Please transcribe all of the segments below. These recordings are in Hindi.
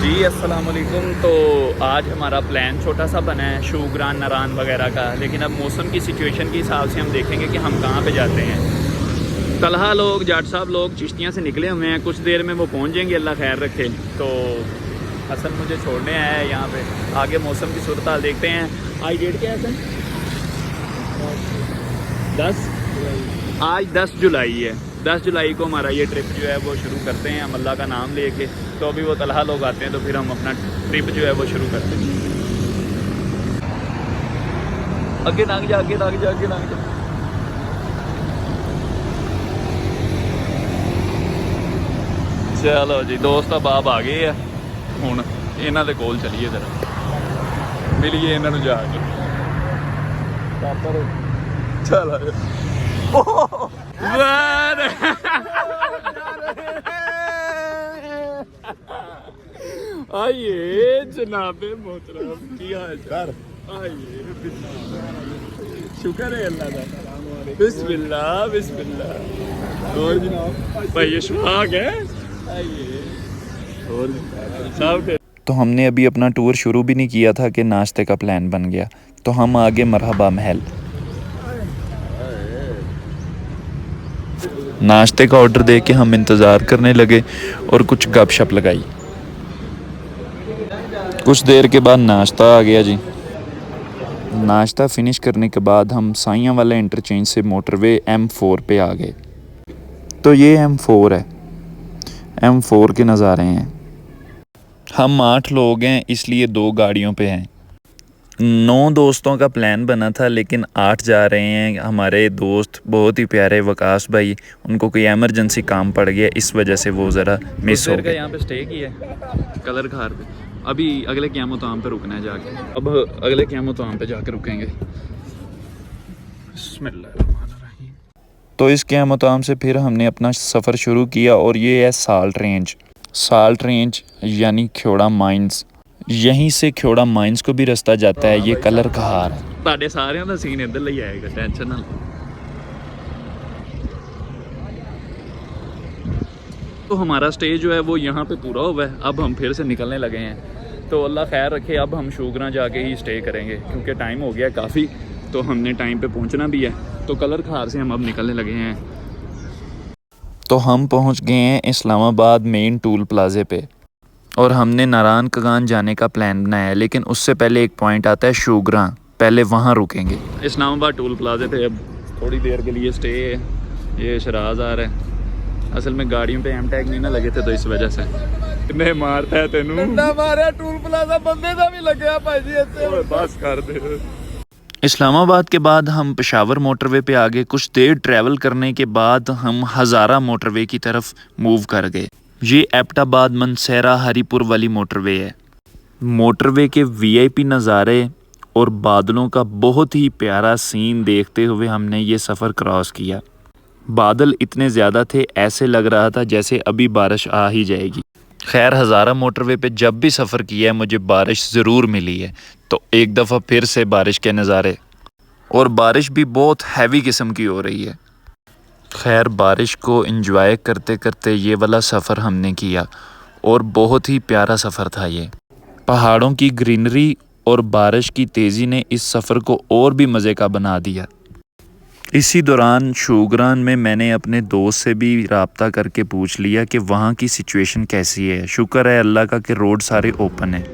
जी अस्सलाम वालेकुम। तो आज हमारा प्लान छोटा सा बना है शूग्रान नारान वगैरह का, लेकिन अब मौसम की सिचुएशन के हिसाब से हम देखेंगे कि हम कहाँ पे जाते हैं। तलहा लोग, जाट साहब लोग चिश्तियाँ से निकले हुए हैं, कुछ देर में वो पहुँच जाएंगे, अल्लाह खैर रखे। तो हसन मुझे छोड़ने आया है यहाँ पे, आगे मौसम की सूरत हाल देखते हैं। आज डेट क्या है सर? 10 जुलाई है। 10 जुलाई को हमारा ये ट्रिप जो है वो शुरू करते हैं हम अल्लाह का नाम लेके। तो अभी वो तलहा लोग आते हैं तो फिर हम अपना ट्रिप जो है वो शुरू करते हैं। आगे लंघ जा, आगे लंघ जा, आगे लंघ जा। चलो जी दोस्त, अब आप आ गए हैं, ਹੁਣ ਇਹਨਾਂ ਦੇ ਕੋਲ ਚਲੀਏ ਜਰਾ, ਮਿਲੀਏ ਇਹਨਾਂ ਨੂੰ ਜਾ ਕੇ। चल आइए जनाबे मोहतरम, की हाल चाल? आइए, शुक्र है अल्लाह का। बिस्मिल्लाह बिस्मिल्लाह। और जनाब भाई इशफाक है, आइए। और साहब तो हमने अभी अपना टूर शुरू भी नहीं किया था कि नाश्ते का प्लान बन गया। तो हम आगे मरहबा महल। नाश्ते का ऑर्डर दे के हम इंतज़ार करने लगे और कुछ गपशप लगाई। कुछ देर के बाद नाश्ता आ गया जी। नाश्ता फिनिश करने के बाद हम साइयां वाला इंटरचेंज से मोटरवे M4 पे आ गए। तो ये M4 है, M4 के नज़ारे हैं। हम 8 लोग हैं, इसलिए 2 गाड़ियों पे हैं। 9 दोस्तों का प्लान बना था लेकिन 8 जा रहे हैं। हमारे दोस्त बहुत ही प्यारे वकास भाई, उनको कोई एमरजेंसी काम पड़ गया, इस वजह से वो ज़रा मिस हो गए। यहाँ पे स्टे किया है कलर खार पे। अभी अगले क़यामत-ओ-आम पे रुकना है जाके। अब अगले क़यामत-ओ-आम पे जाके रुकेंगे। बिस्मिल्लाहिर्रहमानिर्रहीम। तो इस क़यामत-ओ-आम से फिर हमने अपना सफ़र शुरू किया और ये है साल्ट रेंज। साल्ट रेंज यानी ख्योड़ा माइंस। यहीं से ख्योड़ा माइंस को भी रास्ता जाता है। ये कलर कहार है। ਤੁਹਾਡੇ ਸਾਰਿਆਂ ਦਾ ਸੀਨ ਇੱਧਰ ਲਈ ਆਏਗਾ, टेंशन ना। तो हमारा स्टे जो है वो यहाँ पे पूरा हुआ है। अब हम फिर से निकलने लगे हैं। तो अल्लाह खैर रखे, अब हम शूगरा जाके ही स्टे करेंगे क्योंकि टाइम हो गया काफ़ी, तो हमने टाइम पे पहुँचना भी है। तो कलर खार से हम अब निकलने लगे हैं। तो हम पहुंच गए हैं इस्लामाबाद मेन टूल प्लाजे पे और हमने नारान कगान जाने का प्लान बनाया है, लेकिन उससे पहले एक पॉइंट आता है शूगरा, पहले वहाँ रुकेंगे। इस्लामाबाद टूल प्लाजे पे अब थोड़ी देर के लिए स्टे है। ये शराज आ रहा है, असल में गाड़ियों पे एम टैग नहीं ना लगे थे तो इस वजह से। कितने मारता है तेनू, मारे टूल प्लाजा बंदे का भी लगे भाई जी। बस कर दे। इस्लामाबाद के बाद हम पेशावर मोटरवे पे आगे। कुछ देर ट्रैवल करने के बाद हम हज़ारा मोटरवे की तरफ मूव कर गए। ये एबटाबाद मनसेरा हरीपुर वाली मोटरवे है। मोटरवे के VIP नज़ारे और बादलों का बहुत ही प्यारा सीन देखते हुए हमने ये सफ़र क्रॉस किया। बादल इतने ज़्यादा थे, ऐसे लग रहा था जैसे अभी बारिश आ ही जाएगी। खैर हज़ारा मोटरवे पे जब भी सफ़र किया है मुझे बारिश ज़रूर मिली है। तो एक दफ़ा फिर से बारिश के नज़ारे, और बारिश भी बहुत हैवी किस्म की हो रही है। खैर बारिश को एंजॉय करते करते ये वाला सफ़र हमने किया और बहुत ही प्यारा सफ़र था ये। पहाड़ों की ग्रीनरी और बारिश की तेज़ी ने इस सफ़र को और भी मज़े का बना दिया। इसी दौरान शूगरान में मैंने अपने दोस्त से भी राब्ता करके पूछ लिया कि वहाँ की सिचुएशन कैसी है। शुक्र है अल्लाह का कि रोड सारे ओपन हैं।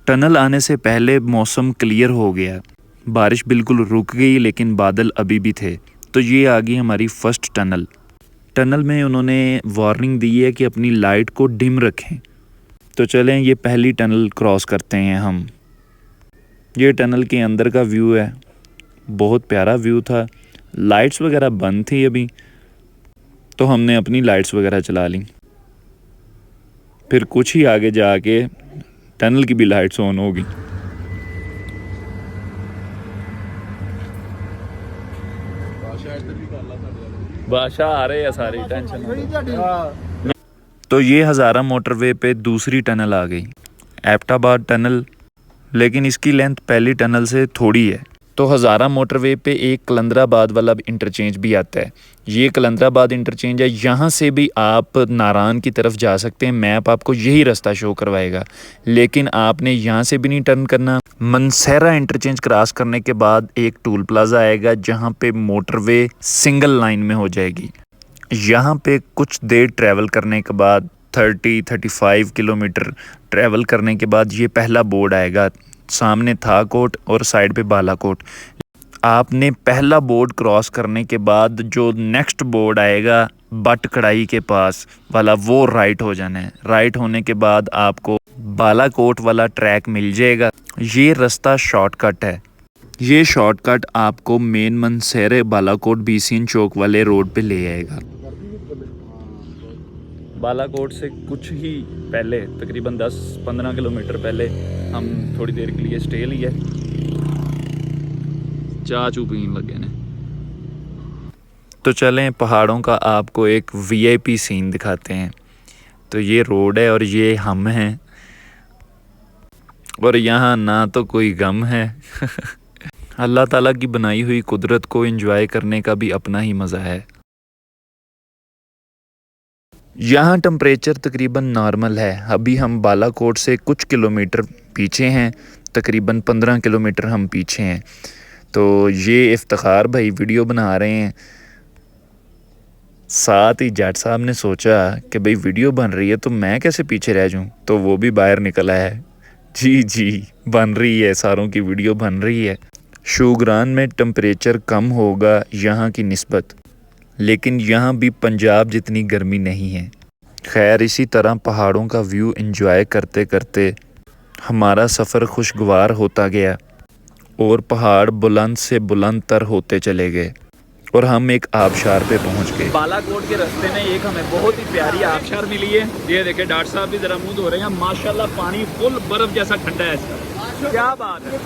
टनल आने से पहले मौसम क्लियर हो गया, बारिश बिल्कुल रुक गई लेकिन बादल अभी भी थे। तो ये आ गई हमारी फ़र्स्ट टनल। टनल में उन्होंने वार्निंग दी है कि अपनी लाइट को डिम रखें। तो चलें ये पहली टनल क्रॉस करते हैं हम। ये टनल के अंदर का व्यू है, बहुत प्यारा व्यू था। लाइट्स वगैरह बंद थी अभी, तो हमने अपनी लाइट्स वगैरह चला ली। फिर कुछ ही आगे जाके टनल की भी लाइट्स ऑन होगी। बादशाह आ रहे हैं सारी, टेंशन। तो ये हज़ारा मोटरवे पे दूसरी टनल आ गई। एबटाबाद टनल, लेकिन इसकी लेंथ पहली टनल से थोड़ी है। तो हज़ारा मोटरवे पे एक कलंदराबाद वाला इंटरचेंज भी आता है। ये कलंदराबाद इंटरचेंज है, यहाँ से भी आप नारान की तरफ जा सकते हैं। मैप आपको यही रास्ता शो करवाएगा, लेकिन आपने यहाँ से भी नहीं टर्न करना। मनसेरा इंटरचेंज क्रॉस करने के बाद एक टूल प्लाजा आएगा जहाँ पे मोटरवे सिंगल लाइन में हो जाएगी। यहाँ पे कुछ देर ट्रैवल करने के बाद 30-35 किलोमीटर ट्रैवल करने के बाद ये पहला बोर्ड आएगा। सामने थाकोट और साइड पे बालाकोट। आपने पहला बोर्ड क्रॉस करने के बाद जो नेक्स्ट बोर्ड आएगा बट कढ़ाई के पास वाला, वो राइट हो जाना है। राइट होने के बाद आपको बालाकोट वाला ट्रैक मिल जाएगा। ये रास्ता शॉर्टकट है। ये शॉर्टकट आपको मेन मनसेरे बालाकोट बीसीएन चौक वाले रोड पे ले आएगा। बालाकोट से कुछ ही पहले, तकरीबन 10-15 किलोमीटर पहले, हम थोड़ी देर के लिए स्टे लिए, चाय चू पीने लगे ने। तो चलें पहाड़ों का आपको एक वीआईपी सीन दिखाते हैं। तो ये रोड है और ये हम हैं, और यहाँ ना तो कोई गम है। अल्लाह ताला की बनाई हुई कुदरत को एंजॉय करने का भी अपना ही मज़ा है। यहाँ टेम्परेचर तकरीबन नॉर्मल है। अभी हम बालाकोट से कुछ किलोमीटर पीछे हैं, तकरीबन 15 किलोमीटर हम पीछे हैं। तो ये इफ्तिखार भाई वीडियो बना रहे हैं, साथ ही जाट साहब ने सोचा कि भाई वीडियो बन रही है तो मैं कैसे पीछे रह जाऊँ, तो वो भी बाहर निकला है। जी बन रही है, सारों की वीडियो बन रही है। शूग्रान में टेम्परेचर कम होगा यहाँ की निस्बत, लेकिन यहाँ भी पंजाब जितनी गर्मी नहीं है। खैर, इसी तरह पहाड़ों का व्यू एंजॉय करते करते हमारा सफ़र खुशगवार होता गया और पहाड़ बुलंद से बुलंद तर होते चले गए और हम एक आबशार पे पहुँच गए। बालाकोट के रास्ते में एक हमें बहुत ही प्यारी आबशार मिली है। ये देखे डॉक्टर साहब भी ज़रा मुँह धो रहे हैं। माशाल्लाह पानी फुल बर्फ़ जैसा ठंडा है इसका। क्या बात है,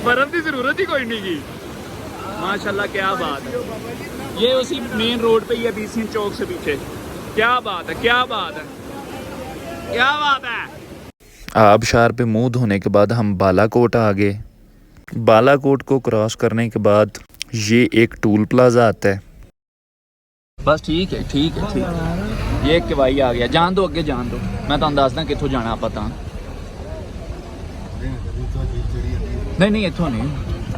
बर्फ़ की ज़रूरत ही कोई नहीं की। माशाल्लाह क्या बात है। ये उसी मेन रोड पे ही है, बीसीएन चौक से पीछे। क्या बात है, क्या बात है, क्या बात है। आबशार पे मुंह धोने के बाद हम बालाकोट आ गए। बालाकोट को क्रॉस करने के बाद ये एक टूल प्लाजा आता है। बस ठीक है, ठीक है, ठीक है। ये किवाई आ गया। जान दो, अगे जान दो, मैं तो दसदा कितों जाना पता। नहीं इतों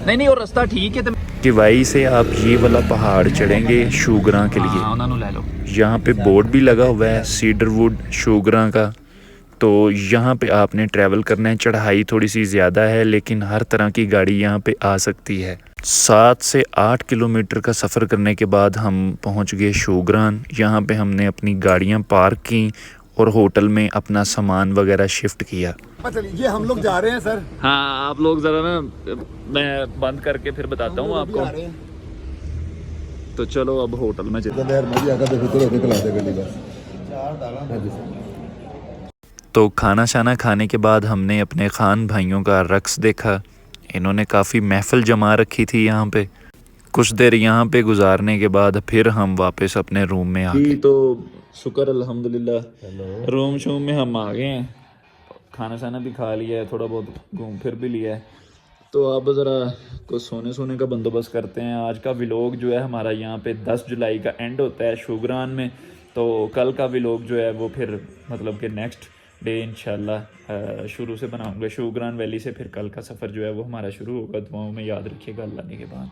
नहीं, वो रास्ता ठीक है। किवाई से आप ये वाला पहाड़ चढ़ेंगे शूगरा के लिए। उन्होंने ले लो। यहाँ पे बोर्ड भी लगा हुआ है सीडरवुड शूगरा का। तो यहाँ पे आपने ट्रैवल करना है। चढ़ाई थोड़ी सी ज़्यादा है, लेकिन हर तरह की गाड़ी यहाँ पे आ सकती है। 7 से 8 किलोमीटर का सफ़र करने के बाद हम पहुँच गए शूगरान। यहाँ पे हमने अपनी गाड़ियाँ पार्क की और होटल में अपना सामान वगैरह शिफ्ट किया। ये हम लोग जा रहे हैं सर। हाँ, आप लोग ज़रा ना, मैं बंद करके फिर बताता हूँ आपको। तो चलो अब होटल में तो खाना शाना खाने के बाद हमने अपने खान भाइयों का रक्स देखा। इन्होंने काफ़ी महफिल जमा रखी थी यहाँ पे। कुछ देर यहाँ पे गुजारने के बाद फिर हम वापस अपने रूम में आ गए। तो शुक्र अल्हम्दुलिल्लाह, रूम शूम में हम आ गए हैं। खाना शाना भी खा लिया है, थोड़ा बहुत घूम फिर भी लिया है। तो अब ज़रा कुछ सोने का बंदोबस्त करते हैं। आज का व्लॉग जो है हमारा यहाँ पे 10 जुलाई का एंड होता है शूगरान में। तो कल का व्लॉग जो है वो फिर मतलब कि नेक्स्ट डे इंशाल्लाह शुरू से बनाऊंगा। शूगरान वैली से फिर कल का सफ़र जो है वो हमारा शुरू होगा। दुआओं में याद रखिएगा अल्लाह ने के बाद।